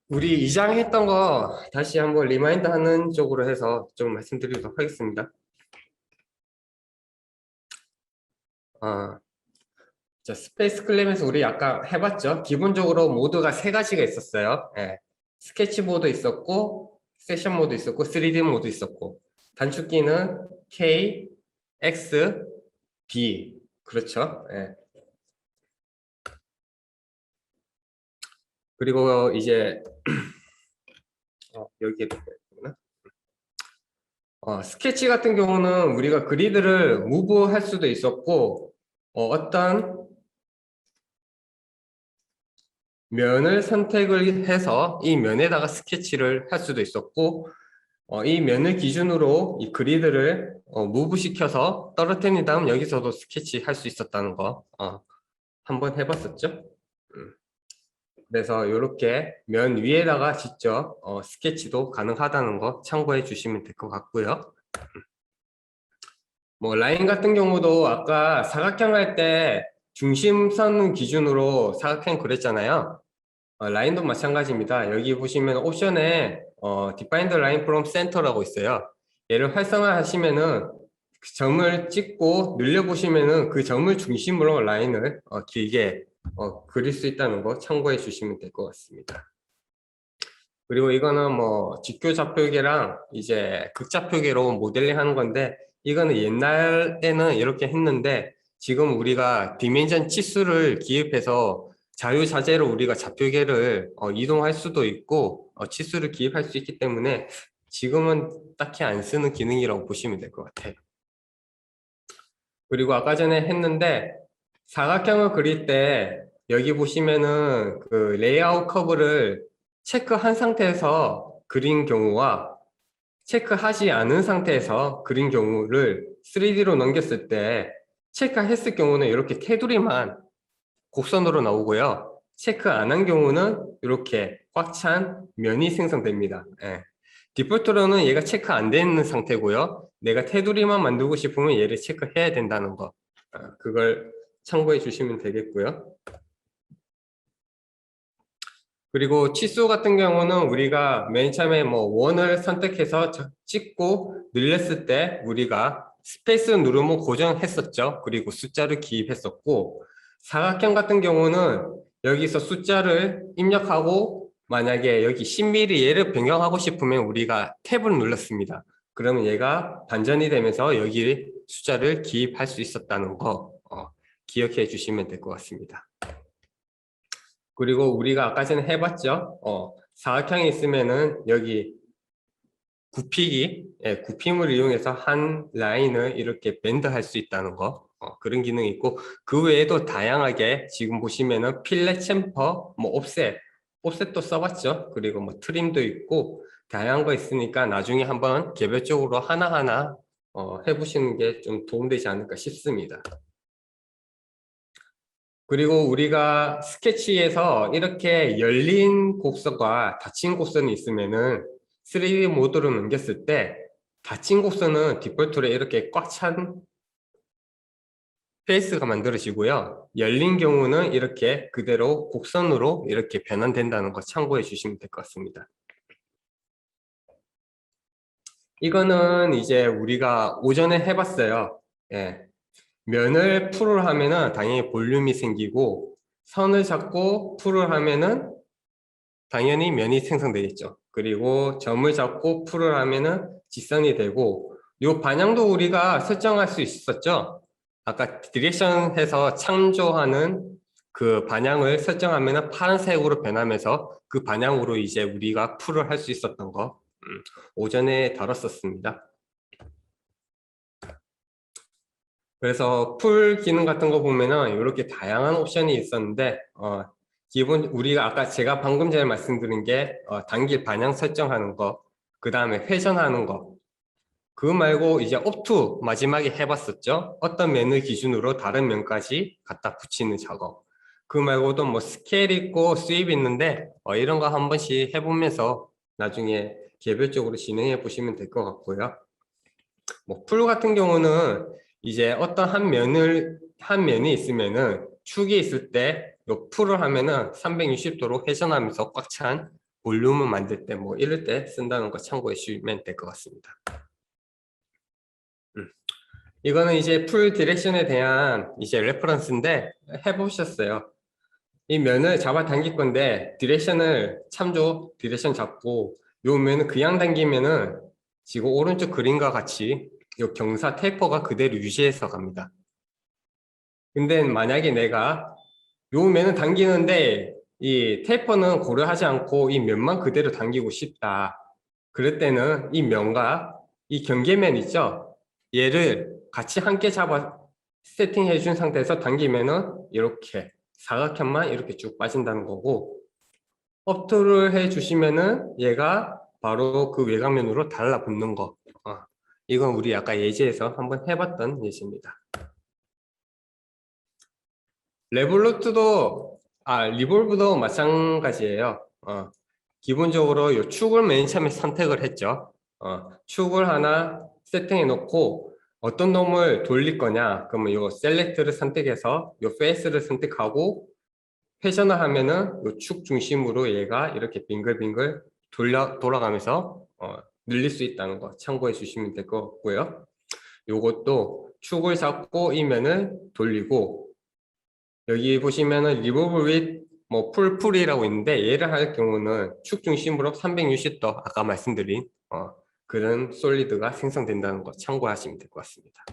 우리 이장했던 거 다시 한번 리마인드 하는 쪽으로 해서 좀 말씀드리도록 하겠습니다. 자, 스페이스 클램에서 우리 아까 해봤죠? 기본적으로 모드가 세 가지가 있었어요. 예. 스케치 모드 있었고, 세션 모드 있었고, 3D 모드 있었고, 단축키는 K, X, B. 그렇죠? 예. 그리고 이제 여기에 있구나. 스케치 같은 경우는 우리가 그리드를 무브할 수도 있었고, 어떤 면을 선택을 해서 이 면에다가 스케치를 할 수도 있었고, 이 면을 기준으로 이 그리드를 무브 시켜서 떨어뜨린 다음 여기서도 스케치 할 수 있었다는 거 한번 해봤었죠. 그래서 이렇게 면 위에다가 직접 스케치도 가능하다는 거 참고해 주시면 될 것 같고요. 뭐 라인 같은 경우도 아까 사각형 할 때 중심선 기준으로 사각형 그렸잖아요. 라인도 마찬가지입니다. 여기 보시면 옵션에 Define the line from center라고 있어요. 얘를 활성화하시면은 그 점을 찍고 늘려보시면은 그 점을 중심으로 라인을 길게 그릴 수 있다는 거 참고해 주시면 될 것 같습니다. 그리고 이거는 뭐 직교 좌표계랑 이제 극좌표계로 모델링 하는 건데, 이거는 옛날에는 이렇게 했는데 지금 우리가 디멘전 치수를 기입해서 자유자재로 우리가 좌표계를 이동할 수도 있고 치수를 기입할 수 있기 때문에 지금은 딱히 안 쓰는 기능이라고 보시면 될 것 같아요. 그리고 아까 전에 했는데 사각형을 그릴 때 여기 보시면은 그 레이아웃 커브를 체크한 상태에서 그린 경우와 체크하지 않은 상태에서 그린 경우를 3D로 넘겼을 때 체크했을 경우는 이렇게 테두리만 곡선으로 나오고요. 체크 안 한 경우는 이렇게 꽉 찬 면이 생성됩니다. 예. 디폴트로는 얘가 체크 안 되는 상태고요. 내가 테두리만 만들고 싶으면 얘를 체크해야 된다는 거. 그걸 참고해 주시면 되겠고요. 그리고 치수 같은 경우는 우리가 맨 처음에 뭐 원을 선택해서 찍고 늘렸을 때 우리가 스페이스 누르면 고정했었죠. 그리고 숫자를 기입했었고, 사각형 같은 경우는 여기서 숫자를 입력하고 만약에 여기 10mm 얘를 변경하고 싶으면 우리가 탭을 눌렀습니다. 그러면 얘가 반전이 되면서 여기 숫자를 기입할 수 있었다는 거 기억해 주시면 될 것 같습니다. 그리고 우리가 아까 전에 해봤죠. 사각형이 있으면은 여기 굽히기, 굽힘을 이용해서 한 라인을 이렇게 밴드할 수 있다는 거, 그런 기능이 있고, 그 외에도 다양하게 지금 보시면은 필렛 챔퍼, 뭐 옵셋도 써봤죠. 그리고 뭐 트림도 있고 다양한 거 있으니까 나중에 한번 개별적으로 하나하나 해보시는 게 좀 도움되지 않을까 싶습니다. 그리고 우리가 스케치에서 이렇게 열린 곡선과 닫힌 곡선이 있으면은 3D 모드로 넘겼을 때 닫힌 곡선은 디폴트로 이렇게 꽉 찬 페이스가 만들어지고요. 열린 경우는 이렇게 그대로 곡선으로 이렇게 변환된다는 거 참고해 주시면 될 것 같습니다. 이거는 이제 우리가 오전에 해봤어요. 예. 면을 풀을 하면은 당연히 볼륨이 생기고, 선을 잡고 풀을 하면은 당연히 면이 생성되겠죠. 그리고 점을 잡고 풀을 하면은 직선이 되고, 이 반향도 우리가 설정할 수 있었죠. 아까 디렉션에서 참조하는 그 반향을 설정하면은 파란색으로 변하면서 그 반향으로 이제 우리가 풀을 할 수 있었던 거 오전에 다뤘었습니다. 그래서 풀 기능 같은 거 보면은 이렇게 다양한 옵션이 있었는데 기본 우리가 아까 제가 방금 전에 말씀드린 게 단길 반향 설정하는 거, 그 다음에 회전하는 거, 그 말고 이제 옵투 마지막에 해봤었죠. 어떤 면을 기준으로 다른 면까지 갖다 붙이는 작업. 그 말고도 뭐 스케일 있고 스윕 있는데 이런 거 한 번씩 해보면서 나중에 개별적으로 진행해 보시면 될 것 같고요. 뭐 풀 같은 경우는 이제 어떤 한 면이 있으면은 축이 있을 때 요 풀을 하면은 360도로 회전하면서 꽉 찬 볼륨을 만들 때 뭐 이럴 때 쓴다는 거 참고해 주시면 될 것 같습니다. 이거는 이제 풀 디렉션에 대한 이제 레퍼런스인데 해보셨어요. 이 면을 잡아 당길 건데 디렉션을 참조 디렉션 잡고 요 면을 그냥 당기면은 지금 오른쪽 그림과 같이 요 경사 테이퍼가 그대로 유지해서 갑니다. 근데 만약에 내가 요 면을 당기는데 이 테이퍼는 고려하지 않고 이 면만 그대로 당기고 싶다. 그럴 때는 이 면과 이 경계면 있죠? 얘를 같이 함께 잡아 세팅해 준 상태에서 당기면은 이렇게 사각형만 이렇게 쭉 빠진다는 거고 업투를 해 주시면은 얘가 바로 그 외곽면으로 달라붙는 거. 이건 우리 아까 예제에서 한번 해봤던 예제입니다. 리볼브도 마찬가지예요. 기본적으로 이 축을 맨 처음에 선택을 했죠. 축을 하나 세팅해 놓고 어떤 놈을 돌릴 거냐. 그러면 이 셀렉트를 선택해서 이 페이스를 선택하고 회전을 하면은 이 축 중심으로 얘가 이렇게 빙글빙글 돌아가면서 늘릴 수 있다는 거 참고해 주시면 될 것 같고요. 요것도 축을 잡고 이 면을 돌리고 여기 보시면은 리볼브 윗 뭐 풀이라고 있는데 얘를 할 경우는 축 중심으로 360도 아까 말씀드린 그런 솔리드가 생성된다는 거 참고하시면 될 것 같습니다.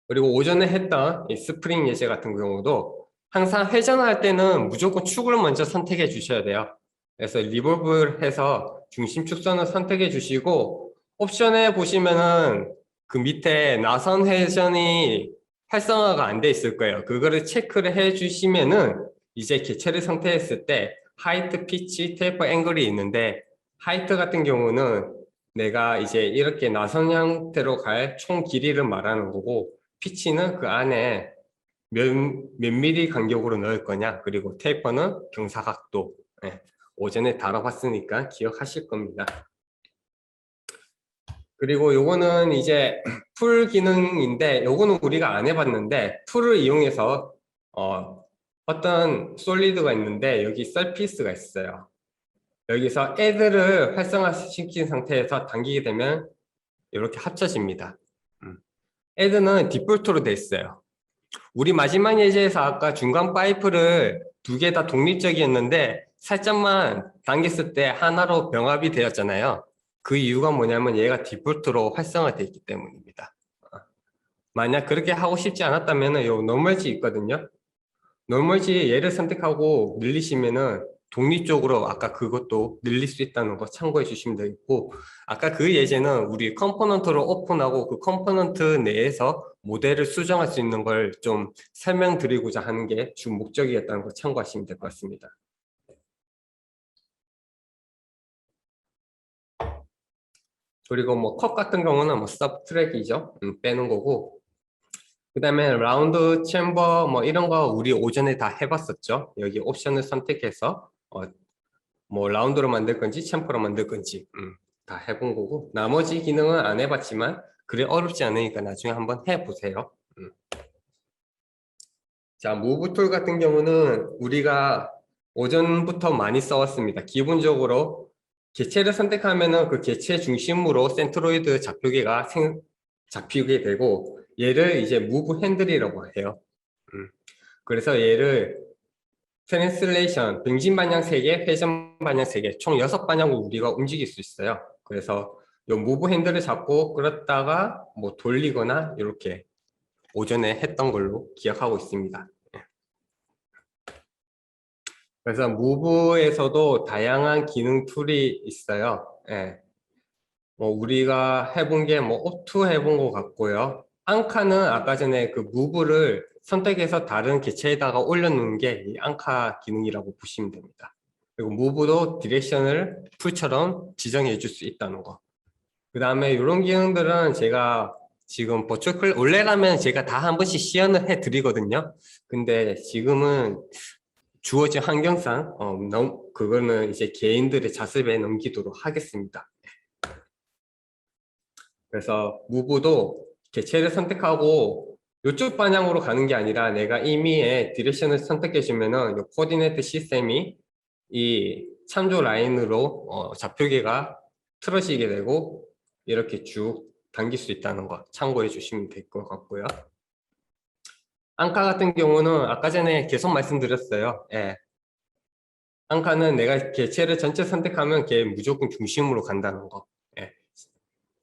그리고 오전에 했던 이 스프링 예제 같은 경우도 항상 회전할 때는 무조건 축을 먼저 선택해 주셔야 돼요. 그래서 리볼브를 해서 중심 축선을 선택해 주시고 옵션에 보시면은 그 밑에 나선 회전이 활성화가 안 돼 있을 거예요. 그거를 체크를 해 주시면은 이제 개체를 선택했을 때 하이트, 피치, 테이퍼 앵글이 있는데 하이트 같은 경우는 내가 이제 이렇게 나선 형태로 갈 총 길이를 말하는 거고 피치는 그 안에 몇 미리 간격으로 넣을 거냐 그리고 테이퍼는 경사각도 오전에 다뤄봤으니까 기억하실 겁니다. 그리고 요거는 이제 풀 기능인데 요거는 우리가 안 해봤는데 풀을 이용해서 어떤 솔리드가 있는데 여기 서피스가 있어요. 여기서 add를 활성화시킨 상태에서 당기게 되면 이렇게 합쳐집니다. add는 디폴트로 돼 있어요. 우리 마지막 예제에서 아까 중간 파이프를 두 개 다 독립적이었는데 살짝만 당겼을 때 하나로 병합이 되었잖아요. 그 이유가 뭐냐면 얘가 디폴트로 활성화되어 있기 때문입니다. 만약 그렇게 하고 싶지 않았다면 요 노멀지 있거든요. 노멀지 얘를 선택하고 늘리시면은 독립적으로 아까 그것도 늘릴 수 있다는 거 참고해 주시면 되겠고 아까 그 예제는 우리 컴포넌트를 오픈하고 그 컴포넌트 내에서 모델을 수정할 수 있는 걸 좀 설명드리고자 하는 게 주 목적이었다는 거 참고하시면 될 것 같습니다. 그리고 뭐 컵 같은 경우는 뭐 서브 트랙이죠. 빼는 거고 그 다음에 라운드 챔버 뭐 이런 거 우리 오전에 다 해봤었죠. 여기 옵션을 선택해서 뭐 라운드로 만들 건지 챔퍼로 만들 건지 다 해본 거고 나머지 기능은 안 해봤지만 그래 어렵지 않으니까 나중에 한번 해보세요. 자, 무브 툴 같은 경우는 우리가 오전부터 많이 써왔습니다. 기본적으로 개체를 선택하면은 그 개체 중심으로 센트로이드 좌표계가 잡히게 되고 얘를 이제 무브 핸들이라고 해요. 그래서 얘를 트랜슬레이션, 병진 방향 3개, 회전 방향 3개, 총 6방향으로 우리가 움직일 수 있어요. 그래서 요 무브 핸들을 잡고 끌었다가 뭐 돌리거나 이렇게 오전에 했던 걸로 기억하고 있습니다. 그래서 무브에서도 다양한 기능 툴이 있어요. 예. 뭐 우리가 해본 게 뭐 오투 해본 것 같고요. 앙카는 아까 전에 그 무브를 선택해서 다른 개체에다가 올려놓는 게 이 앙카 기능이라고 보시면 됩니다. 그리고 무브도 디렉션을 풀처럼 지정해 줄 수 있다는 거. 그 다음에 이런 기능들은 제가 지금 버추얼 원래라면 제가 다 한 번씩 시연을 해 드리거든요. 근데 지금은 주어진 환경상 그거는 이제 개인들의 자습에 넘기도록 하겠습니다. 그래서 무브도 개체를 선택하고 이쪽 방향으로 가는 게 아니라 내가 이미의 디렉션을 선택해 주면은 이 코디네이트 시스템이 이 참조 라인으로 좌표계가 틀어지게 되고 이렇게 쭉 당길 수 있다는 거 참고해 주시면 될 것 같고요. 앙카 같은 경우는 아까 전에 계속 말씀드렸어요. 예. 앙카는 내가 개체를 전체 선택하면 걔 무조건 중심으로 간다는 거. 예.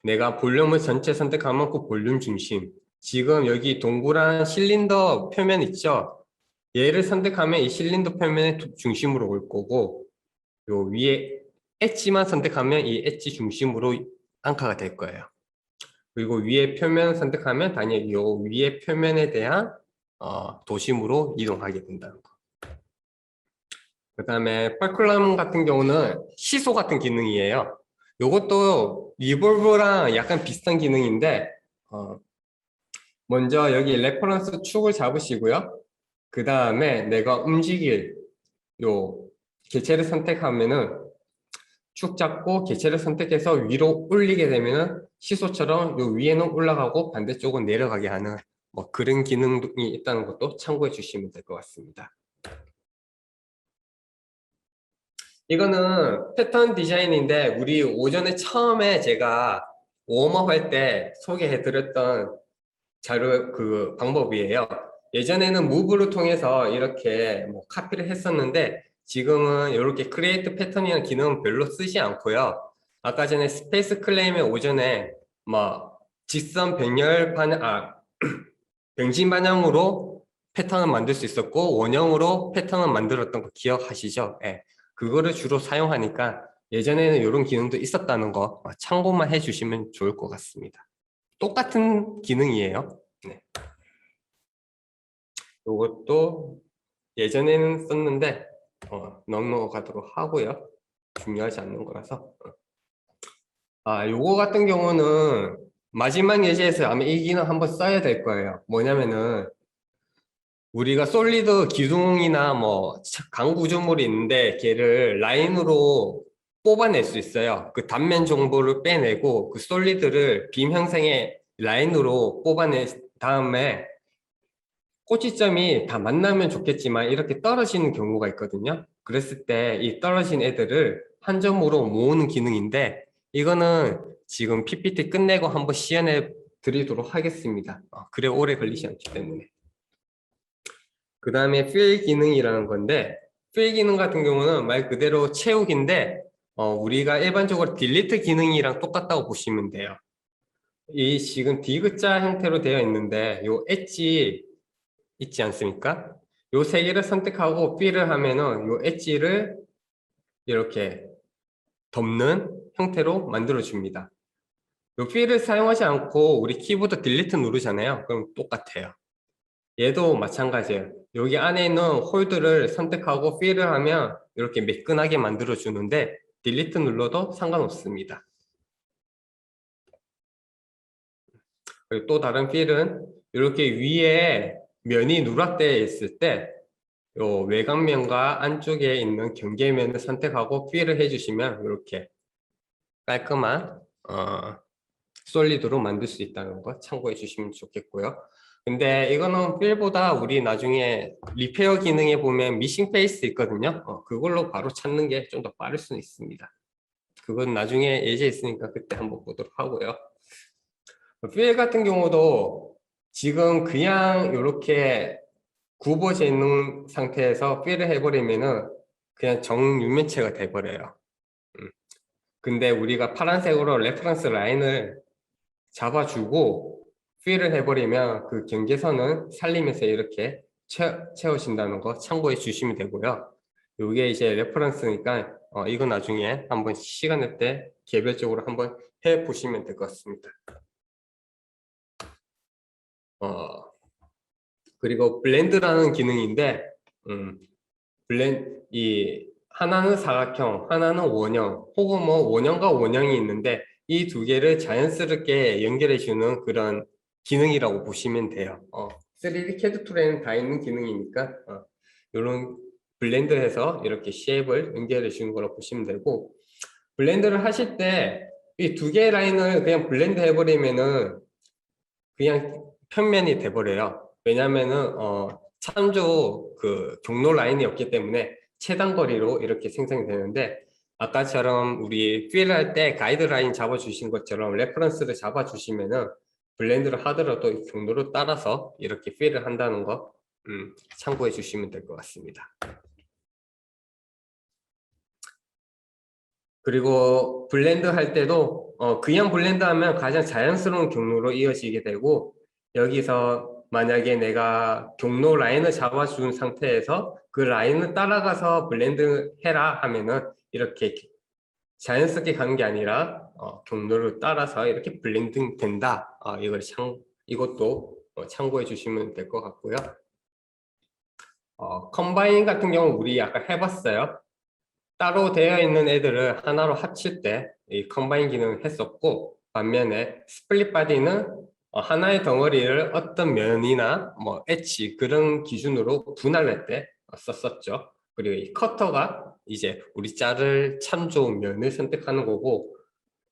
내가 볼륨을 전체 선택하면 그 볼륨 중심. 지금 여기 동그란 실린더 표면 있죠? 얘를 선택하면 이 실린더 표면의 중심으로 올 거고, 요 위에 엣지만 선택하면 이 엣지 중심으로 앙카가 될 거예요. 그리고 위에 표면 선택하면 당연히 요 위에 표면에 대한 도심으로 이동하게 된다는 거. 그 다음에 펄쿨럼 같은 경우는 시소 같은 기능이에요. 요것도 리볼브랑 약간 비슷한 기능인데 먼저 여기 레퍼런스 축을 잡으시고요. 그 다음에 내가 움직일 요 개체를 선택하면은 축 잡고 개체를 선택해서 위로 올리게 되면은 시소처럼 요 위에는 올라가고 반대쪽은 내려가게 하는 뭐 그런 기능이 있다는 것도 참고해 주시면 될 것 같습니다. 이거는 패턴 디자인인데 우리 오전에 처음에 제가 웜업 할 때 소개해 드렸던 자료 그 방법이에요. 예전에는 무브를 통해서 이렇게 뭐 카피를 했었는데 지금은 이렇게 크리에이트 패턴이라는 기능은 별로 쓰지 않고요. 아까 전에 스페이스 클레임의 오전에 뭐 직선 병렬 반영 병진 반영으로 패턴을 만들 수 있었고 원형으로 패턴을 만들었던 거 기억하시죠? 예. 그거를 주로 사용하니까 예전에는 이런 기능도 있었다는 거 참고만 해주시면 좋을 것 같습니다. 똑같은 기능이에요. 네. 이것도 예전에는 썼는데 넘어가도록 하고요. 중요하지 않는 거라서. 요거 같은 경우는 마지막 예제에서 아마 이 기능 한번 써야 될 거예요. 뭐냐면은 우리가 솔리드 기둥이나 뭐 강구조물이 있는데 걔를 라인으로 뽑아낼 수 있어요. 그 단면 정보를 빼내고 그 솔리드를 빔 형성의 라인으로 뽑아낸 다음에 꼬치점이 다 만나면 좋겠지만 이렇게 떨어지는 경우가 있거든요. 그랬을 때 이 떨어진 애들을 한 점으로 모으는 기능인데 이거는 지금 PPT 끝내고 한번 시연해 드리도록 하겠습니다. 그래 오래 걸리지 않기 때문에. 그 다음에 fill 기능이라는 건데 fill 기능 같은 경우는 말 그대로 채우기인데 우리가 일반적으로 delete 기능이랑 똑같다고 보시면 돼요. 이 지금 디귿자 형태로 되어 있는데 요 엣지 있지 않습니까? 요 세 개를 선택하고 fill을 하면은 요 엣지를 이렇게 덮는 형태로 만들어 줍니다. 요 fill을 사용하지 않고 우리 키보드 delete 누르잖아요. 그럼 똑같아요. 얘도 마찬가지예요. 여기 안에 있는 홀드를 선택하고 fill을 하면 이렇게 매끈하게 만들어 주는데 delete 눌러도 상관없습니다. 그리고 또 다른 fill은 이렇게 위에 면이 누락되어 있을 때 요 외곽면과 안쪽에 있는 경계면을 선택하고 fill을 해주시면 이렇게 깔끔한 솔리드로 만들 수 있다는 거 참고해 주시면 좋겠고요. 근데 이거는 필보다 우리 나중에 리페어 기능에 보면 미싱 페이스 있거든요. 그걸로 바로 찾는 게 좀 더 빠를 수는 있습니다. 그건 나중에 예제 있으니까 그때 한번 보도록 하고요. 필 같은 경우도 지금 그냥 이렇게 굽어져 있는 상태에서 필을 해버리면은 그냥 정육면체가 돼버려요. 근데 우리가 파란색으로 레퍼런스 라인을 잡아주고 필을 해버리면 그 경계선은 살리면서 이렇게 채워진다는 거 참고해 주시면 되고요. 이게 이제 레퍼런스니까 이거 나중에 한번 시간 날 때 개별적으로 한번 해 보시면 될 것 같습니다. 그리고 블렌드라는 기능인데 이 하나는 사각형, 하나는 원형, 혹은 뭐 원형과 원형이 있는데 이 두 개를 자연스럽게 연결해 주는 그런 기능이라고 보시면 돼요. 3D CAD 툴에는 다 있는 기능이니까 이런 블렌드해서 이렇게 쉐입을 연결해 주는 거라고 보시면 되고 블렌드를 하실 때 이 두 개의 라인을 그냥 블렌드 해버리면은 그냥 평면이 돼버려요. 왜냐면은 참조 그 경로 라인이 없기 때문에 최단 거리로 이렇게 생성이 되는데, 아까처럼 우리 필 할 때 가이드라인 잡아주신 것처럼 레퍼런스를 잡아주시면은 블렌드를 하더라도 이 경로를 따라서 이렇게 필을 한다는 거 참고해 주시면 될 것 같습니다. 그리고 블렌드 할 때도 그냥 블렌드 하면 가장 자연스러운 경로로 이어지게 되고, 여기서 만약에 내가 경로 라인을 잡아준 상태에서 그 라인을 따라가서 블렌드 해라 하면은 이렇게 자연스럽게 가는 게 아니라 경로를 따라서 이렇게 블렌딩 된다. 이것도 참고해 주시면 될 것 같고요. 컴바인 같은 경우 우리 아까 해봤어요. 따로 되어 있는 애들을 하나로 합칠 때 이 컴바인 기능을 했었고, 반면에 스플릿 바디는 하나의 덩어리를 어떤 면이나 뭐 엣지 그런 기준으로 분할할 때 썼었죠. 그리고 이 커터가 이제 우리 자를 참 좋은 면을 선택하는 거고,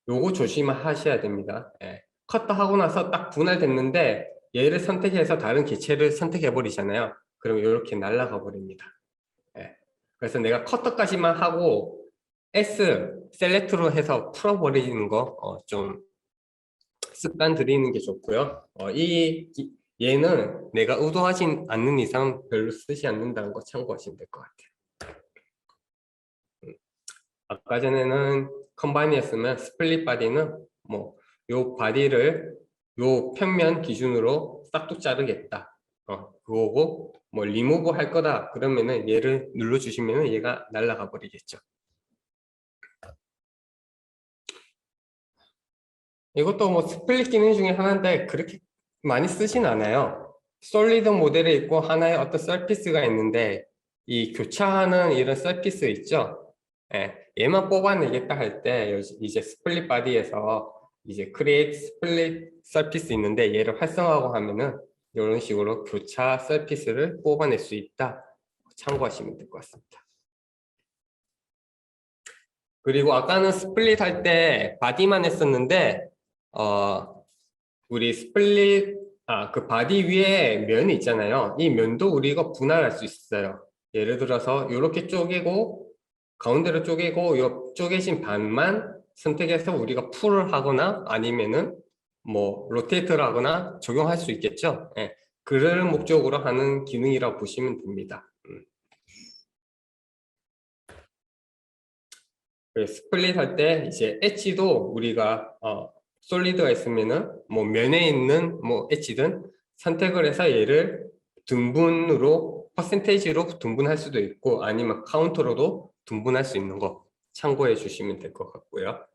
요거 조심하셔야 됩니다. 예. 커터 하고 나서 딱 분할됐는데 얘를 선택해서 다른 개체를 선택해 버리잖아요. 그럼 이렇게 날아가 버립니다. 예. 그래서 내가 커터까지만 하고 S 셀렉트로 해서 풀어버리는 거 좀 습관 들이는 게 좋고요. 얘는 내가 의도하지 않는 이상 별로 쓰지 않는다는 거 참고하시면 될 것 같아요. 아까 전에는 컴바인이었으면 스플릿 바디는 뭐 요 바디를 요 평면 기준으로 싹둑 자르겠다. 그거고 뭐 리무브 할 거다 그러면은 얘를 눌러 주시면은 얘가 날아가 버리겠죠. 이것도 뭐 스플릿 기능 중에 하나인데 그렇게 많이 쓰진 않아요. 솔리드 모델에 있고 하나의 어떤 서피스가 있는데, 이 교차하는 이런 서피스 있죠? 예, 얘만 뽑아내겠다 할 때 이제 스플릿 바디에서 이제 크리에이트 스플릿 서피스 있는데 얘를 활성화하고 하면은 이런 식으로 교차 서피스를 뽑아낼 수 있다. 참고하시면 될 것 같습니다. 그리고 아까는 스플릿 할 때 바디만 했었는데 우리 스플릿, 그 바디 위에 면이 있잖아요. 이 면도 우리가 분할할 수 있어요. 예를 들어서 이렇게 쪼개고 가운데로 쪼개고 이 쪼개진 반만 선택해서 우리가 풀을 하거나 아니면은 뭐 로테이트를 하거나 적용할 수 있겠죠. 예. 그럴 목적으로 하는 기능이라고 보시면 됩니다. 스플릿 할 때 이제 엣지도 우리가 솔리드가 있으면은 뭐 면에 있는 뭐 엣지든 선택을 해서 얘를 등분으로 퍼센테이지로 등분할 수도 있고 아니면 카운트로도 등분할 수 있는 거 참고해 주시면 될 것 같고요.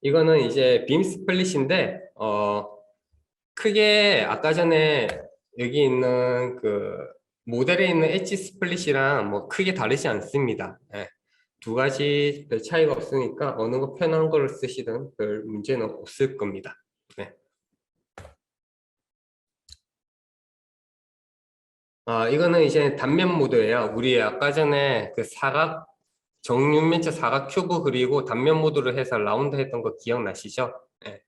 이거는 이제 빔 스플릿인데 크게 아까 전에 여기 있는 그 모델에 있는 엣지 스플릿이랑 뭐 크게 다르지 않습니다. 예. 두 가지 별 차이가 없으니까 어느 거 편한 걸 쓰시든 별 문제는 없을 겁니다. 네. 이거는 이제 단면 모드예요. 우리 아까 전에 그 사각 정육면체 사각 큐브 그리고 단면 모드로 해서 라운드 했던 거 기억나시죠? 네.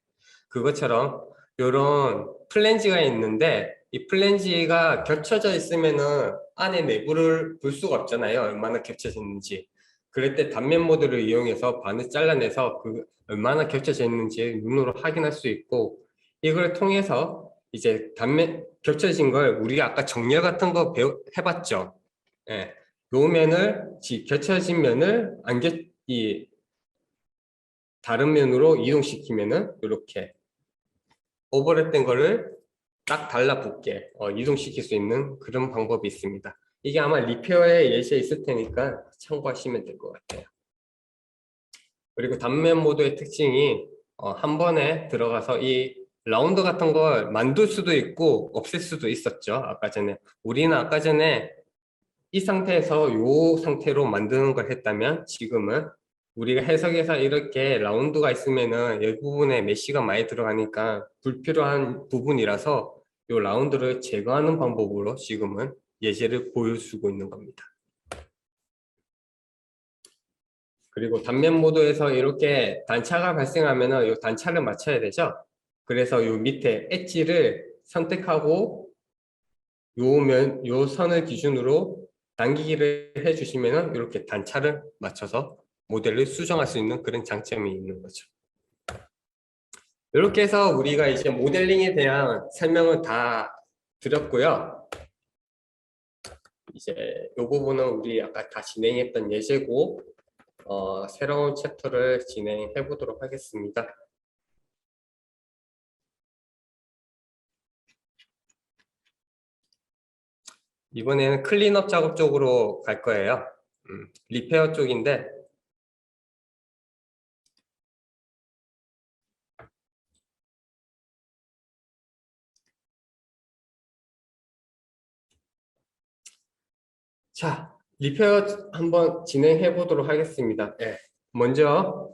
그것처럼 이런 플랜지가 있는데 이 플랜지가 겹쳐져 있으면은 안에 내부를 볼 수가 없잖아요. 얼마나 겹쳐져 있는지. 그럴 때 단면 모드를 이용해서 반을 잘라내서 그 얼마나 겹쳐져 있는지 눈으로 확인할 수 있고, 이걸 통해서 이제 단면 겹쳐진 걸 우리가 아까 정렬 같은 거 해봤죠. 예. 요 면을 겹쳐진 면을 안 이 다른 면으로 이동시키면은 이렇게 오버랩된 거를 딱 달라붙게 이동시킬 수 있는 그런 방법이 있습니다. 이게 아마 리페어에 예시에 있을 테니까 참고하시면 될 것 같아요. 그리고 단면 모드의 특징이 한 번에 들어가서 이 라운드 같은 걸 만들 수도 있고 없앨 수도 있었죠. 아까 전에 우리는 아까 전에 이 상태에서 이 상태로 만드는 걸 했다면, 지금은 우리가 해석해서 이렇게 라운드가 있으면은 이 부분에 메쉬가 많이 들어가니까 불필요한 부분이라서 이 라운드를 제거하는 방법으로 지금은 예제를 보여주고 있는 겁니다. 그리고 단면 모드에서 이렇게 단차가 발생하면은 이 단차를 맞춰야 되죠. 그래서 요 밑에 엣지를 선택하고 요 선을 기준으로 당기기를 해주시면은 이렇게 단차를 맞춰서 모델을 수정할 수 있는 그런 장점이 있는 거죠. 이렇게 해서 우리가 이제 모델링에 대한 설명을 다 드렸고요. 이제 이 부분은 우리 아까 다 진행했던 예제고 새로운 챕터를 진행해 보도록 하겠습니다. 이번에는 클린업 작업 쪽으로 갈 거예요. 리페어 쪽인데 자, 리페어 한번 진행해 보도록 하겠습니다. 예. 먼저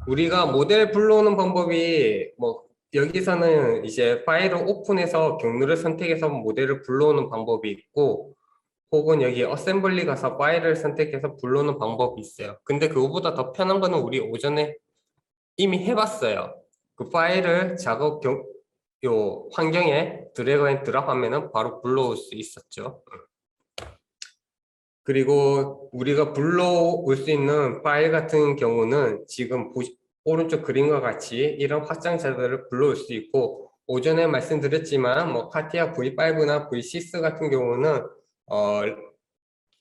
우리가 모델 불러오는 방법이 뭐 여기서는 이제 파일을 오픈해서 경로를 선택해서 모델을 불러오는 방법이 있고 혹은 여기 어셈블리 가서 파일을 선택해서 불러오는 방법이 있어요. 근데 그거보다 더 편한 거는 우리 오전에 이미 해봤어요. 그 파일을 요 환경에 드래그 앤 드랍 하면은 바로 불러올 수 있었죠. 그리고 우리가 불러올 수 있는 파일 같은 경우는 지금 오른쪽 그림과 같이 이런 확장자들을 불러올 수 있고 오전에 말씀드렸지만 뭐 카티아 V5나 V6 같은 경우는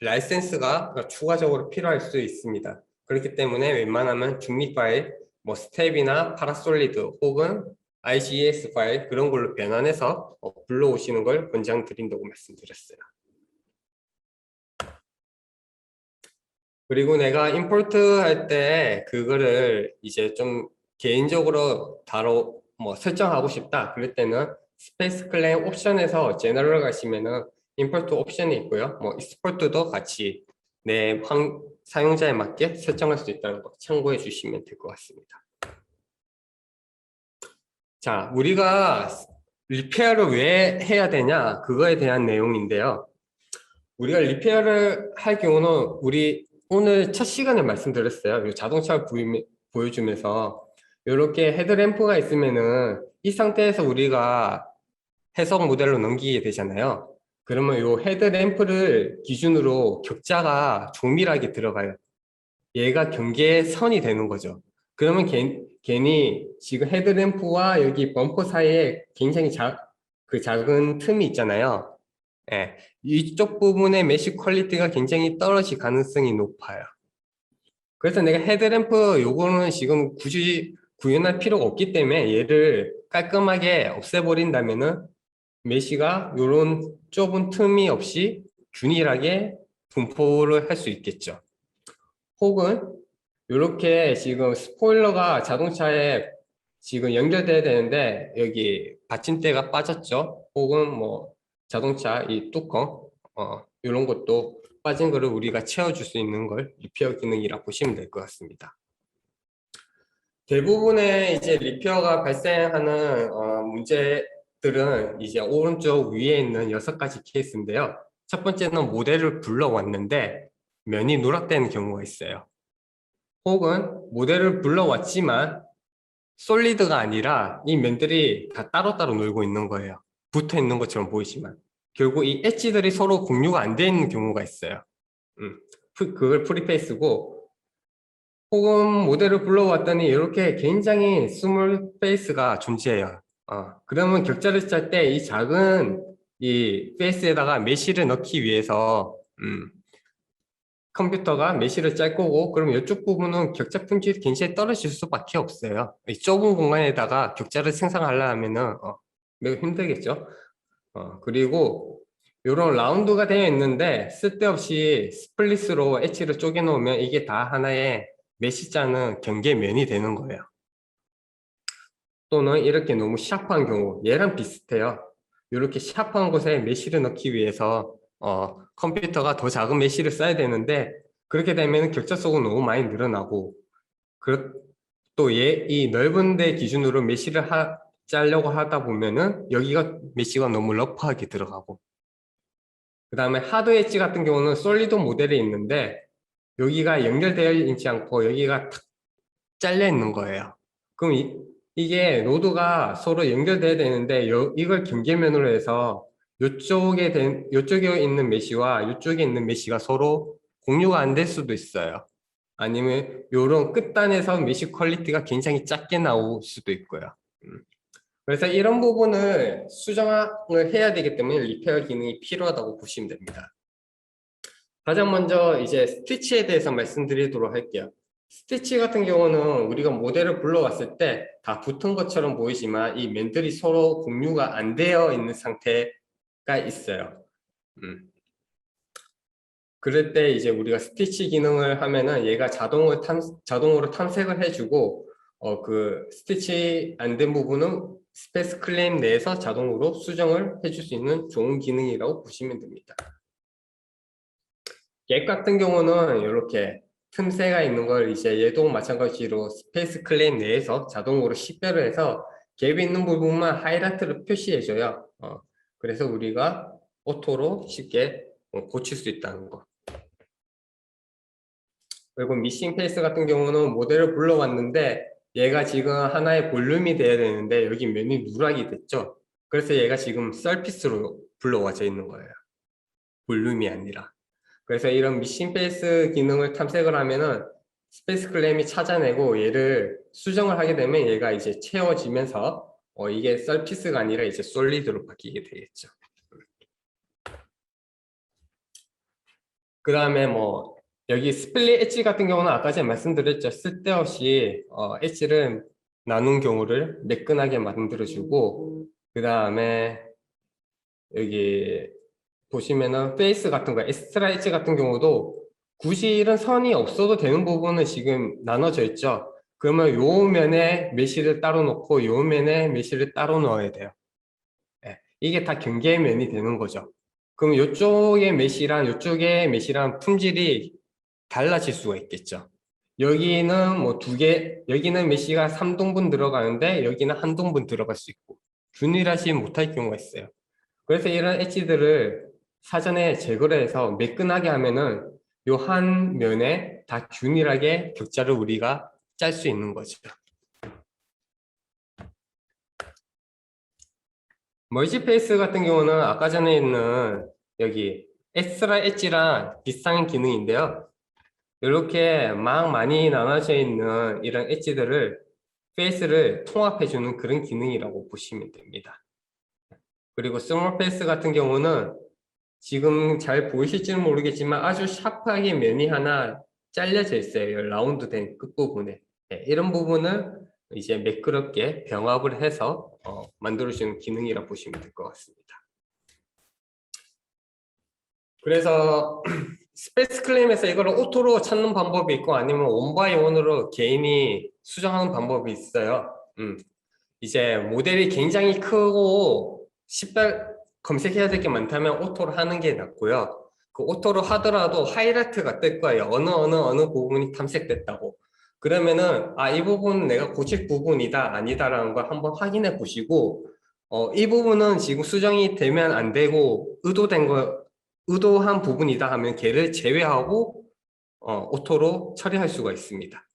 라이센스가 추가적으로 필요할 수 있습니다. 그렇기 때문에 웬만하면 중립 파일, 뭐 스텝이나 파라솔리드 혹은 IGES 파일 그런 걸로 변환해서 불러오시는 걸 권장드린다고 말씀드렸어요. 그리고 내가 임포트 할 때 그거를 이제 좀 개인적으로 뭐 설정하고 싶다. 그럴 때는 스페이스 클레임 옵션에서 제너럴 가시면은 임포트 옵션이 있고요. 뭐 익스포트도 같이 내 사용자에 맞게 설정할 수 있다는 거 참고해 주시면 될 것 같습니다. 자, 우리가 리페어를 왜 해야 되냐? 그거에 대한 내용인데요. 우리가 리페어를 할 경우는 우리 오늘 첫 시간에 말씀드렸어요. 이 자동차 보여주면서 이렇게 헤드램프가 있으면은 이 상태에서 우리가 해석 모델로 넘기게 되잖아요. 그러면 이 헤드램프를 기준으로 격자가 조밀하게 들어가요. 얘가 경계선이 되는 거죠. 그러면 괜히 지금 헤드램프와 여기 범퍼 사이에 굉장히 작은 틈이 있잖아요. 예, 이쪽 부분의 메쉬 퀄리티가 굉장히 떨어질 가능성이 높아요. 그래서 내가 헤드램프 요거는 지금 굳이 구현할 필요가 없기 때문에 얘를 깔끔하게 없애버린다면은 메쉬가 요런 좁은 틈이 없이 균일하게 분포를 할 수 있겠죠. 혹은 이렇게 지금 스포일러가 자동차에 지금 연결돼야 되는데 여기 받침대가 빠졌죠. 혹은 뭐 자동차 이 뚜껑 이런 것도 빠진 거를 우리가 채워줄 수 있는 걸 리페어 기능이라 보시면 될 것 같습니다. 대부분의 이제 리페어가 발생하는 문제들은 이제 오른쪽 위에 있는 6가지 케이스인데요. 첫 번째는 모델을 불러왔는데 면이 누락되는 경우가 있어요. 혹은 모델을 불러왔지만 솔리드가 아니라 이 면들이 다 따로따로 놀고 있는 거예요. 붙어 있는 것처럼 보이지만 결국 이 엣지들이 서로 공유가 안 돼 있는 경우가 있어요. 그걸 프리페이스고 혹은 모델을 불러왔더니 이렇게 굉장히 스몰 페이스가 존재해요. 그러면 격자를 짤 때 이 작은 이 페이스에다가 메쉬를 넣기 위해서 컴퓨터가 메쉬를 짤 거고 그럼 이쪽 부분은 격자 품질이 굉장히 떨어질 수밖에 없어요. 이 좁은 공간에다가 격자를 생성하려면은 매우 힘들겠죠. 그리고 이런 라운드가 되어 있는데 쓸데없이 스플릿으로 엣지를 쪼개 놓으면 이게 다 하나의 메쉬 짜는 경계면이 되는 거예요. 또는 이렇게 너무 샤프한 경우 얘랑 비슷해요. 이렇게 샤프한 곳에 메쉬를 넣기 위해서 컴퓨터가 더 작은 메쉬를 써야 되는데 그렇게 되면 격자 속은 너무 많이 늘어나고 또 이 넓은 데 기준으로 메쉬를 짜려고 하다 보면은 여기가 메쉬가 너무 러프하게 들어가고 그 다음에 하드 엣지 같은 경우는 솔리드 모델이 있는데 여기가 연결되어 있지 않고 여기가 탁 잘려 있는 거예요. 그럼 이게 노드가 서로 연결돼야 되는데 이걸 경계면으로 해서 요쪽에 있는 메시와 이쪽에 있는 메시가 서로 공유가 안 될 수도 있어요. 아니면 요런 끝단에서 메시 퀄리티가 굉장히 작게 나올 수도 있고요. 그래서 이런 부분을 수정을 해야 되기 때문에 리페어 기능이 필요하다고 보시면 됩니다. 가장 먼저 이제 스티치에 대해서 말씀드리도록 할게요. 스티치 같은 경우는 우리가 모델을 불러왔을 때 다 붙은 것처럼 보이지만 이 면들이 서로 공유가 안 되어 있는 상태가 있어요. 그럴 때 이제 우리가 스티치 기능을 하면은 얘가 자동으로 탐색을 해주고 그 스티치 안 된 부분은 스페이스 클레임 내에서 자동으로 수정을 해줄 수 있는 좋은 기능이라고 보시면 됩니다. 얘 같은 경우는 이렇게 틈새가 있는 걸 이제 얘도 마찬가지로 스페이스 클레임 내에서 자동으로 식별을 해서 갭이 있는 부분만 하이라이트로 표시해줘요. 그래서 우리가 오토로 쉽게 고칠 수 있다는 거. 그리고 미싱 페이스 같은 경우는 모델을 불러왔는데 얘가 지금 하나의 볼륨이 돼야 되는데 여기 면이 누락이 됐죠. 그래서 얘가 지금 서피스로 불러와져 있는 거예요. 볼륨이 아니라. 그래서 이런 미싱 페이스 기능을 탐색을 하면은 스페이스 클레임이 찾아내고 얘를 수정을 하게 되면 얘가 이제 채워지면서 이게 서피스가 아니라 이제 솔리드로 바뀌게 되겠죠. 그 다음에 뭐 여기 스플릿 엣지 같은 경우는 아까 전에 말씀드렸죠. 쓸데없이 엣지를 나눈 경우를 매끈하게 만들어주고 그 다음에 여기 보시면은 페이스 같은 거 엑스트라 엣지 같은 경우도 굳이 이런 선이 없어도 되는 부분은 지금 나눠져 있죠. 그러면 요 면에 메쉬를 따로 놓고 요 면에 메쉬를 따로 넣어야 돼요. 네, 이게 다 경계의 면이 되는 거죠. 그럼 이쪽의 메쉬랑 이쪽의 메쉬랑 품질이 달라질 수가 있겠죠. 여기는 뭐 여기는 메쉬가 3등분 들어가는데 여기는 한 등분 들어갈 수 있고 균일하지 못할 경우가 있어요. 그래서 이런 엣지들을 사전에 제거를 해서 매끈하게 하면은 요 한 면에 다 균일하게 격자를 우리가 짤 수 있는 거죠. 멀티페이스 같은 경우는 아까 전에 있는 여기 엑스트라 엣지랑 비슷한 기능인데요. 이렇게 막 많이 나눠져 있는 이런 엣지들을 페이스를 통합해주는 그런 기능이라고 보시면 됩니다. 그리고 스몰 페이스 같은 경우는 지금 잘 보이실지는 모르겠지만 아주 샤프하게 면이 하나 잘려져 있어요. 라운드 된 끝부분에. 네, 이런 부분을 이제 매끄럽게 병합을 해서 만들어주는 기능이라 보시면 될 것 같습니다. 그래서 스페이스 클레임에서 이걸 오토로 찾는 방법이 있고 아니면 원바이원으로 개인이 수정하는 방법이 있어요. 이제 모델이 굉장히 크고 검색해야 될 게 많다면 오토로 하는 게 낫고요. 그 오토로 하더라도 하이라이트가 뜰 거예요. 어느 부분이 탐색됐다고. 그러면은 이 부분은 내가 고칠 부분이다 아니다라는 걸 한번 확인해 보시고 이 부분은 지금 수정이 되면 안 되고 의도한 부분이다 하면 걔를 제외하고 오토로 처리할 수가 있습니다.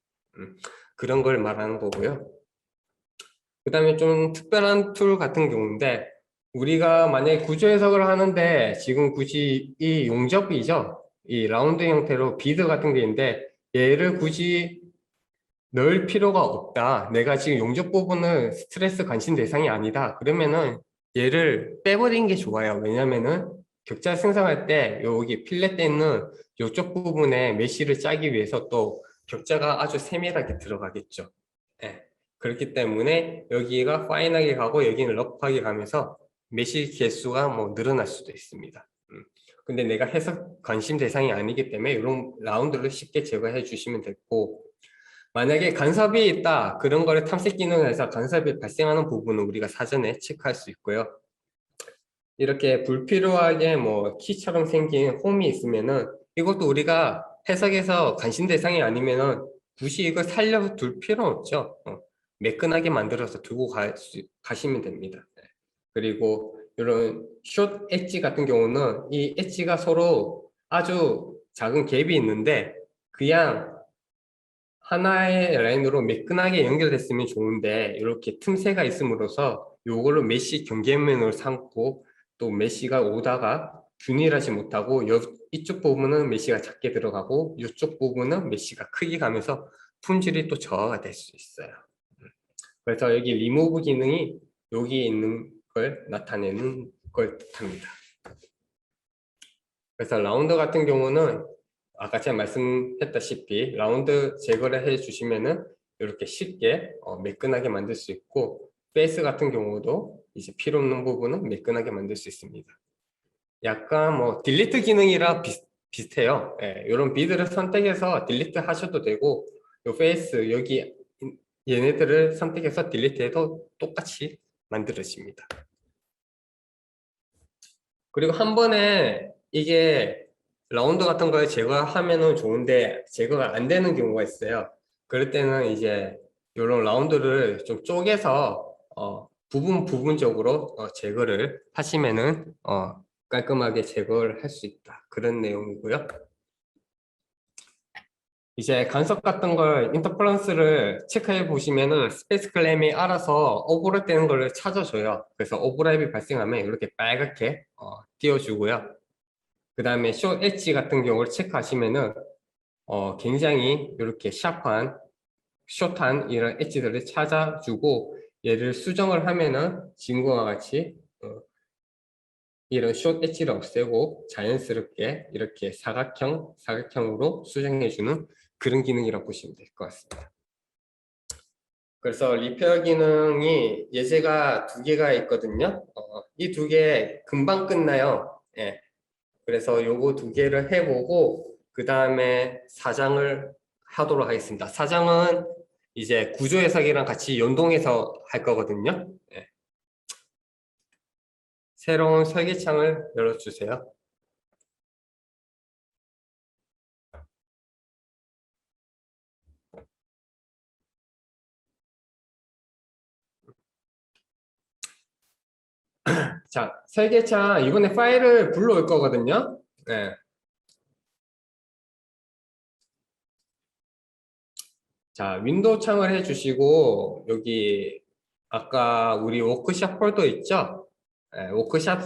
그런 걸 말하는 거고요. 그 다음에 좀 특별한 툴 같은 경우인데 우리가 만약에 구조 해석을 하는데 지금 굳이 이 용접이죠. 이 라운드 형태로 비드 같은 게 있는데 얘를 굳이 넣을 필요가 없다. 내가 지금 용접 부분은 스트레스 관심 대상이 아니다. 그러면은 얘를 빼버리는 게 좋아요. 왜냐면은 격자 생성할 때 여기 필렛 돼 있는 이쪽 부분에 메쉬를 짜기 위해서 또 격자가 아주 세밀하게 들어가겠죠. 네. 그렇기 때문에 여기가 파인하게 가고 여기는 러프하게 가면서 메쉬 개수가 뭐 늘어날 수도 있습니다. 근데 내가 해석 관심 대상이 아니기 때문에 이런 라운드를 쉽게 제거해 주시면 됐고 만약에 간섭이 있다 그런 거를 탐색 기능을 해서 간섭이 발생하는 부분은 우리가 사전에 체크할 수 있고요. 이렇게 불필요하게 뭐 키처럼 생긴 홈이 있으면은 이것도 우리가 해석해서 관심 대상이 아니면은 굳이 이걸 살려둘 필요는 없죠. 매끈하게 만들어서 두고 가시면 됩니다. 네. 그리고 이런 숏 엣지 같은 경우는 이 엣지가 서로 아주 작은 갭이 있는데 그냥 하나의 라인으로 매끈하게 연결됐으면 좋은데 이렇게 틈새가 있음으로써 요걸로 메시 경계면으로 삼고 또 메시가 오다가 균일하지 못하고 이쪽 부분은 메시가 작게 들어가고 이쪽 부분은 메시가 크게 가면서 품질이 또 저하가 될 수 있어요. 그래서 여기 리무브 기능이 여기에 있는 걸 나타내는 걸 뜻합니다. 그래서 라운드 같은 경우는 아까 제가 말씀했다시피 라운드 제거를 해주시면은 이렇게 쉽게 매끈하게 만들 수 있고, 페이스 같은 경우도 이제 필요 없는 부분은 매끈하게 만들 수 있습니다. 약간 뭐 딜리트 기능이랑 비슷해요. 예, 이런 비드를 선택해서 딜리트 하셔도 되고, 요 페이스 여기 얘네들을 선택해서 딜리트해도 똑같이 만들어집니다. 그리고 한 번에 이게 라운드 같은 걸 제거하면은 좋은데 제거가 안 되는 경우가 있어요. 그럴 때는 이제 이런 라운드를 좀 쪼개서 부분적으로 제거를 하시면은 깔끔하게 제거를 할 수 있다. 그런 내용이고요. 이제 간섭 같은 걸 인터퍼런스를 체크해 보시면은 스페이스 클램이 알아서 오버랩 되는 걸 찾아줘요. 그래서 오버랩이 발생하면 이렇게 빨갛게 띄워주고요. 그 다음에 숏 엣지 같은 경우를 체크하시면은 굉장히 이렇게 샤프한 숏한 이런 엣지들을 찾아주고, 얘를 수정을 하면은 지금과 같이 이런 숏 엣지를 없애고 자연스럽게 이렇게 사각형으로 수정해주는 그런 기능이라고 보시면 될 것 같습니다. 그래서 리페어 기능이 예제가 두 개가 있거든요. 이 두 개 금방 끝나요. 예. 그래서 요거 두 개를 해보고 그 다음에 사장을 하도록 하겠습니다. 사장은 이제 구조 해석이랑 같이 연동해서 할 거거든요. 예. 새로운 설계창을 열어주세요. 자, 설계창 이번에 파일을 불러올 거거든요. 네. 자, 윈도우 창을 해주시고 여기 아까 우리 워크샵 폴더 있죠? 네, 워크샵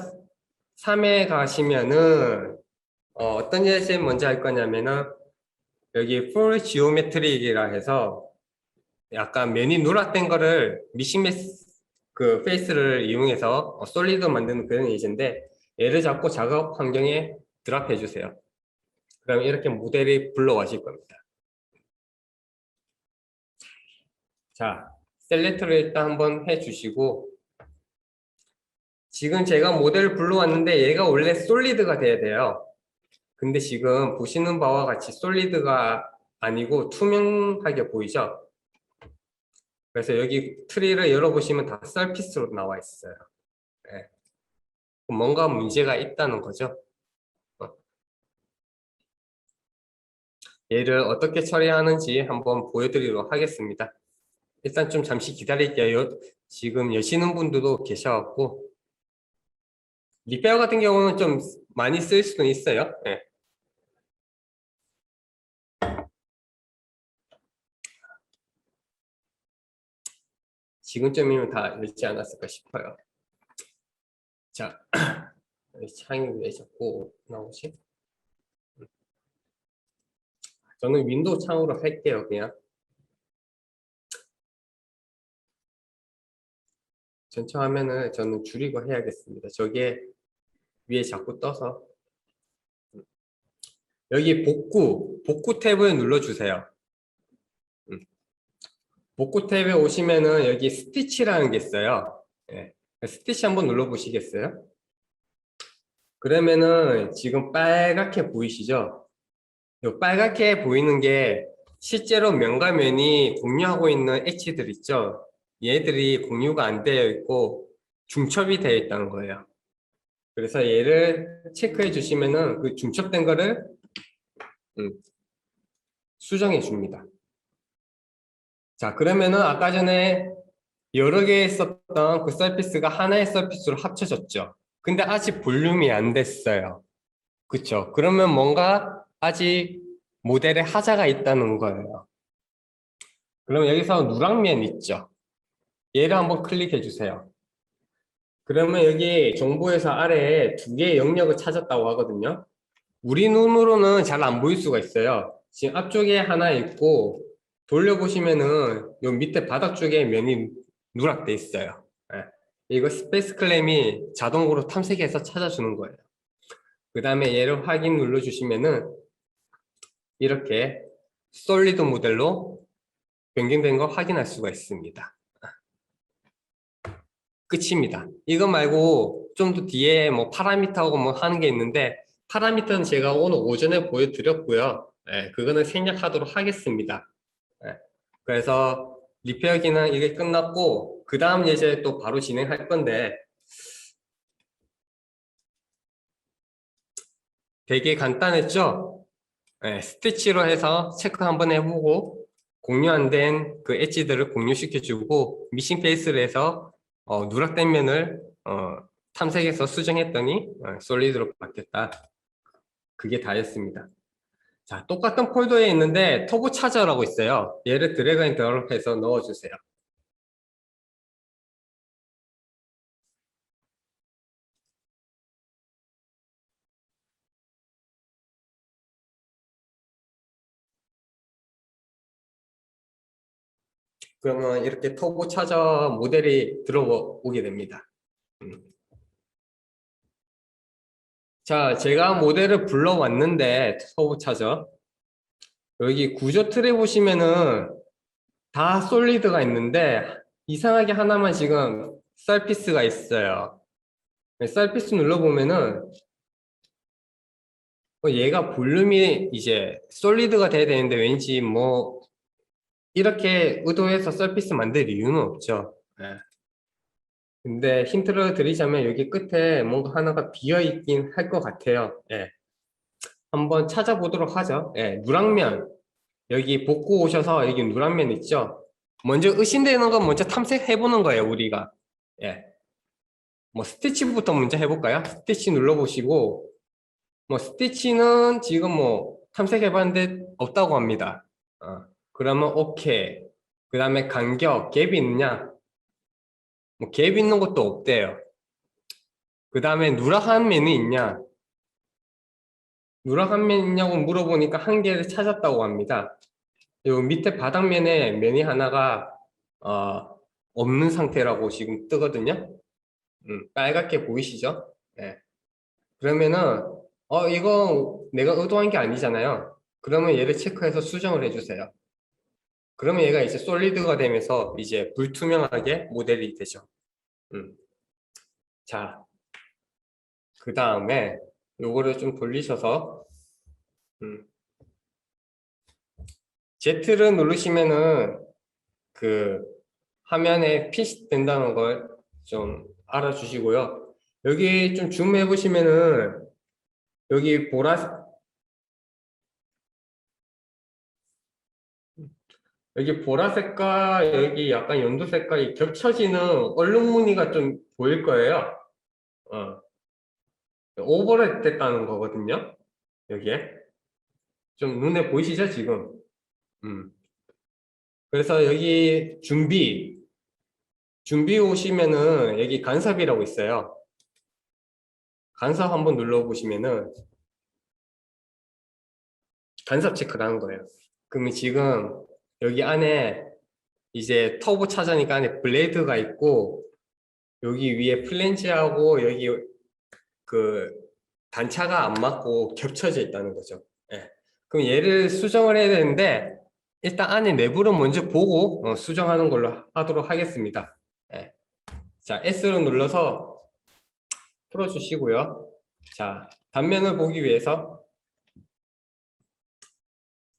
3에 가시면은 어떤 예제 먼저 할 거냐면은 여기 full geometric이라 해서 약간 면이 누락된 거를 미싱메스 그 페이스를 이용해서 솔리드 만드는 그런 예제인데, 얘를 잡고 작업 환경에 드랍해 주세요. 그럼 이렇게 모델이 불러와실 겁니다. 자, 셀렉트를 일단 한번 해주시고, 지금 제가 모델을 불러왔는데 얘가 원래 솔리드가 돼야 돼요. 근데 지금 보시는 바와 같이 솔리드가 아니고 투명하게 보이죠? 그래서 여기 트리를 열어보시면 다 서피스로 나와 있어요. 네. 뭔가 문제가 있다는 거죠. 얘를 어떻게 처리하는지 한번 보여드리도록 하겠습니다. 일단 좀 잠시 기다릴게요. 지금 여시는 분들도 계셔갖고, 리페어 같은 경우는 좀 많이 쓸 수도 있어요. 네. 지금쯤이면 다 읽지 않았을까 싶어요. 자, 창이 왜 자꾸 나오지? 저는 윈도우 창으로 할게요, 그냥. 전체 화면을 저는 줄이고 해야겠습니다. 저게 위에 자꾸 떠서. 여기 복구 탭을 눌러주세요. 복구 탭에 오시면은 여기 스티치라는 게 있어요. 예. 스티치 한번 눌러보시겠어요? 그러면은 지금 빨갛게 보이시죠? 이 빨갛게 보이는 게 실제로 면과 면이 공유하고 있는 엣지들 있죠? 얘들이 공유가 안 되어 있고 중첩이 되어 있다는 거예요. 그래서 얘를 체크해 주시면은 그 중첩된 거를 수정해 줍니다. 자, 그러면은 아까 전에 여러 개 있었던 그 서피스가 하나의 서피스로 합쳐졌죠. 근데 아직 볼륨이 안 됐어요. 그쵸? 그러면 뭔가 아직 모델에 하자가 있다는 거예요. 그럼 여기서 누락면 있죠? 얘를 한번 클릭해 주세요. 그러면 여기 정보에서 아래에 두 개의 영역을 찾았다고 하거든요. 우리 눈으로는 잘 안 보일 수가 있어요. 지금 앞쪽에 하나 있고 돌려보시면은 요 밑에 바닥 쪽에 면이 누락돼 있어요. 예. 이거 스페이스 클램이 자동으로 탐색해서 찾아주는 거예요. 그 다음에 얘를 확인 눌러주시면은 이렇게 솔리드 모델로 변경된 거 확인할 수가 있습니다. 끝입니다. 이거 말고 좀 더 뒤에 뭐 파라미터하고 뭐 하는 게 있는데 파라미터는 제가 오늘 오전에 보여드렸고요. 예, 그거는 생략하도록 하겠습니다. 예, 그래서 리페어 기능 이게 끝났고 그 다음 예제 또 바로 진행할 건데 되게 간단했죠? 예, 스티치로 해서 체크 한번 해보고 공유 안 된 그 엣지들을 공유시켜주고 미싱 페이스를 해서 누락된 면을 탐색해서 수정했더니 솔리드로 바뀌었다. 그게 다였습니다. 자, 똑같은 폴더에 있는데 터보 차저라고 있어요. 얘를 드래그 앤 드롭해서 넣어주세요. 그러면 이렇게 터보 차저 모델이 들어오게 됩니다. 음. 자, 제가 모델을 불러왔는데 터보 차저 여기 구조 틀에 보시면은 다 솔리드가 있는데 이상하게 하나만 지금 서피스가 있어요. 서피스 눌러보면은 얘가 볼륨이 이제 솔리드가 돼야 되는데 왠지 뭐 이렇게 의도해서 서피스 만들 이유는 없죠. 예. 근데 힌트를 드리자면 여기 끝에 뭔가 하나가 비어 있긴 할 것 같아요. 예. 한번 찾아보도록 하죠. 예. 누락면 여기 복구 오셔서 여기 누락면 있죠. 먼저 의심되는 건 먼저 탐색해 보는 거예요, 우리가. 예. 뭐 스티치부터 먼저 해볼까요? 스티치 눌러보시고 뭐 스티치는 지금 뭐 탐색해봤는데 없다고 합니다. 그러면 오케이. 그 다음에 간격, 갭이 있느냐? 뭐 갭 있는 것도 없대요. 그 다음에 누락한 면이 있냐? 누락한 면 있냐고 물어보니까 한 개를 찾았다고 합니다. 요 밑에 바닥면에 면이 하나가 없는 상태라고 지금 뜨거든요. 빨갛게 보이시죠? 네. 그러면은 이거 내가 의도한 게 아니잖아요. 그러면 얘를 체크해서 수정을 해주세요. 그러면 얘가 이제 솔리드가 되면서 이제 불투명하게 모델이 되죠. 음. 자, 그 다음에 요거를 좀 돌리셔서 음. Z를 누르시면은 그 화면에 핏이 된다는 걸 좀 알아주시고요. 여기 좀 줌해 보시면은 여기 보라색과 여기 약간 연두색깔이 겹쳐지는 얼룩무늬가 좀 보일 거예요. 어, 오버랩 됐다는 거거든요. 여기에. 좀 눈에 보이시죠, 지금? 음. 그래서 여기 준비 오시면은 여기 간섭이라고 있어요. 간섭 한번 눌러보시면은 간섭 체크를 하는 거예요. 그러면 지금 여기 안에 이제 터보 차저니까 안에 블레이드가 있고 여기 위에 플랜지하고 여기 그 단차가 안 맞고 겹쳐져 있다는 거죠. 예. 그럼 얘를 수정을 해야 되는데 일단 안에 내부를 먼저 보고 수정하는 걸로 하도록 하겠습니다. 예. 자, S를 눌러서 풀어주시고요. 자, 단면을 보기 위해서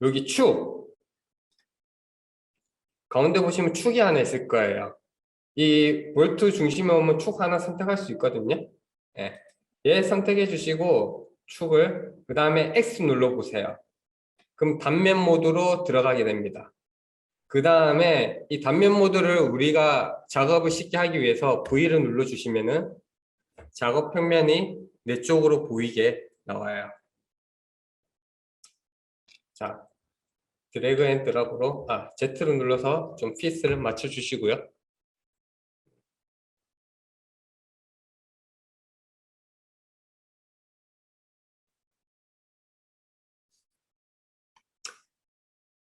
여기 가운데 보시면 축이 하나 있을 거예요. 이 볼트 중심에 오면 축 하나 선택할 수 있거든요. 예. 얘 선택해 주시고 축을 그 다음에 X 눌러 보세요. 그럼 단면 모드로 들어가게 됩니다. 그 다음에 이 단면 모드를 우리가 작업을 쉽게 하기 위해서 V를 눌러 주시면은 작업 평면이 내 쪽으로 보이게 나와요. 자, 드래그 앤 드랍으로 Z를 눌러서 좀 핏을 맞춰 주시고요.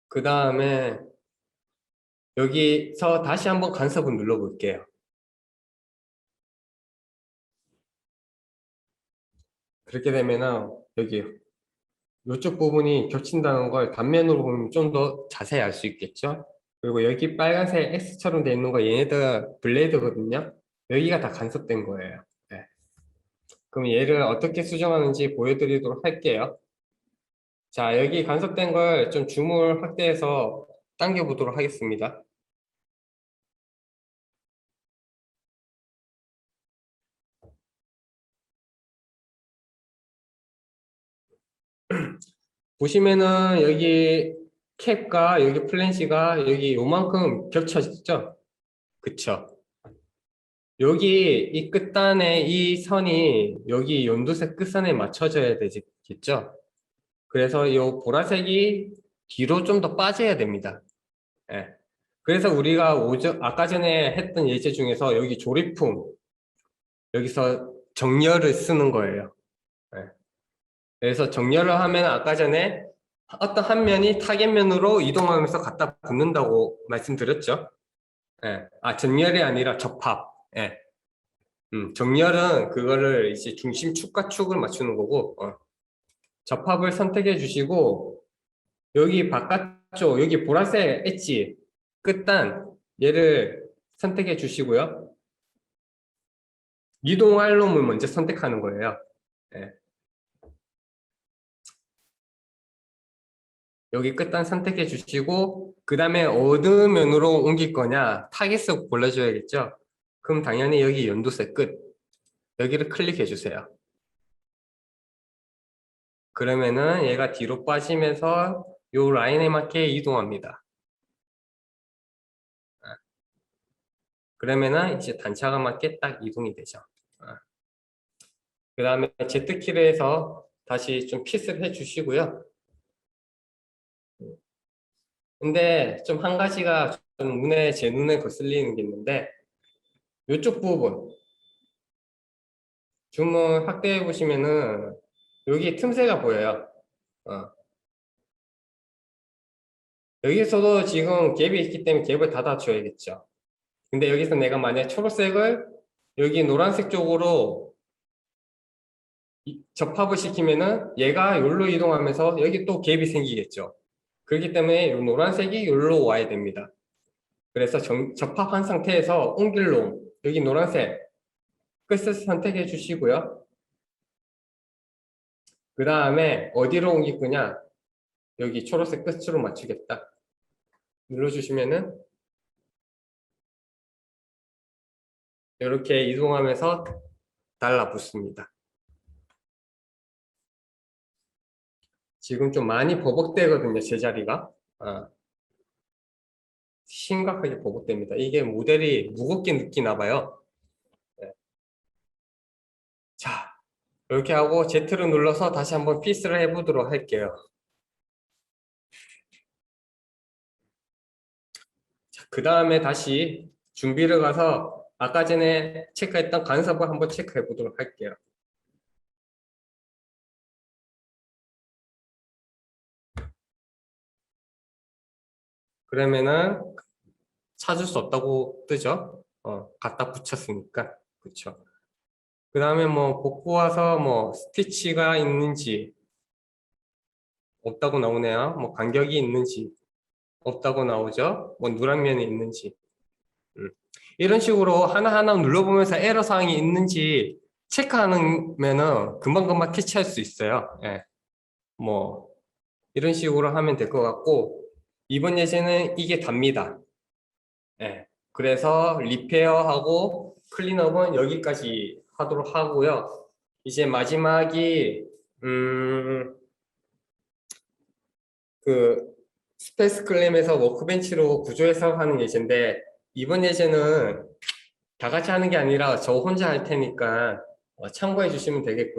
그 다음에 여기서 다시 한번 간섭을 눌러 볼게요. 그렇게 되면은 여기 이쪽 부분이 겹친다는 걸 단면으로 보면 좀 더 자세히 알 수 있겠죠? 그리고 여기 빨간색 X처럼 돼 있는 거 얘네들 블레이드거든요. 여기가 다 간섭된 거예요. 네. 그럼 얘를 어떻게 수정하는지 보여드리도록 할게요. 자, 여기 간섭된 걸 좀 줌을 확대해서 당겨 보도록 하겠습니다. 보시면은 여기 캡과 여기 플랜시가 여기 요만큼 겹쳐졌죠? 그쵸? 여기 이 끝단에 이 선이 여기 연두색 끝선에 맞춰져야 되겠죠? 그래서 이 보라색이 뒤로 좀 더 빠져야 됩니다. 예. 그래서 우리가 아까 전에 했던 예제 중에서 여기 조립품, 여기서 정렬을 쓰는 거예요. 예. 그래서 정렬을 하면 아까 전에 어떤 한 면이 타겟면으로 이동하면서 갖다 붙는다고 말씀드렸죠. 예. 정렬이 아니라 접합. 예. 정렬은 그거를 이제 중심축과 축을 맞추는 거고, 접합을 선택해 주시고, 여기 바깥쪽, 여기 보라색 엣지, 끝단, 얘를 선택해 주시고요. 이동할 놈을 먼저 선택하는 거예요. 예. 여기 끝단 선택해 주시고, 그 다음에 어느 면으로 옮길 거냐, 타겟을 골라줘야겠죠. 그럼 당연히 여기 연두색 끝, 여기를 클릭해 주세요. 그러면은 얘가 뒤로 빠지면서 요 라인에 맞게 이동합니다. 그러면은 이제 단차가 맞게 딱 이동이 되죠. 그 다음에 Z키를 해서 다시 좀 핏을 해 주시고요. 근데 좀 한 가지가 좀 제 눈에 거슬리는 게 있는데, 이쪽 부분, 줌을 확대해 보시면은 여기 틈새가 보여요. 어. 여기서도 지금 갭이 있기 때문에 갭을 닫아줘야겠죠. 근데 여기서 내가 만약 초록색을 여기 노란색 쪽으로 접합을 시키면은 얘가 여기로 이동하면서 여기 또 갭이 생기겠죠. 그렇기 때문에 이 노란색이 여기로 와야 됩니다. 그래서 접합한 상태에서 옮길 놈, 여기 노란색 끝을 선택해 주시고요. 그 다음에 어디로 옮길 거냐? 여기 초록색 끝으로 맞추겠다. 눌러주시면은 이렇게 이동하면서 달라붙습니다. 지금 좀 많이 버벅대거든요, 제자리가. 심각하게 버벅됩니다. 이게 모델이 무겁게 느끼나 봐요. 네. 자, 이렇게 하고 Z를 눌러서 다시 한번 피스를 해보도록 할게요. 그 다음에 다시 준비를 가서 아까 전에 체크했던 간섭을 한번 체크해 보도록 할게요. 그러면은 찾을 수 없다고 뜨죠? 갖다 붙였으니까. 그쵸. 그 다음에 뭐 복구 와서 뭐 스티치가 있는지 없다고 나오네요. 뭐 간격이 있는지 없다고 나오죠. 뭐 누락면이 있는지. 이런 식으로 하나하나 눌러보면서 에러 사항이 있는지 체크하면은 금방금방 캐치할 수 있어요. 예. 뭐 이런 식으로 하면 될 것 같고, 이번 예제는 이게 답니다. 예. 그래서 리페어하고 클린업은 여기까지 하도록 하고요. 이제 마지막이 그 스페이스 클램에서 워크벤치로 구조 해석하는 예제인데, 이번 예제는 다 같이 하는 게 아니라 저 혼자 할 테니까 참고해 주시면 되겠고요.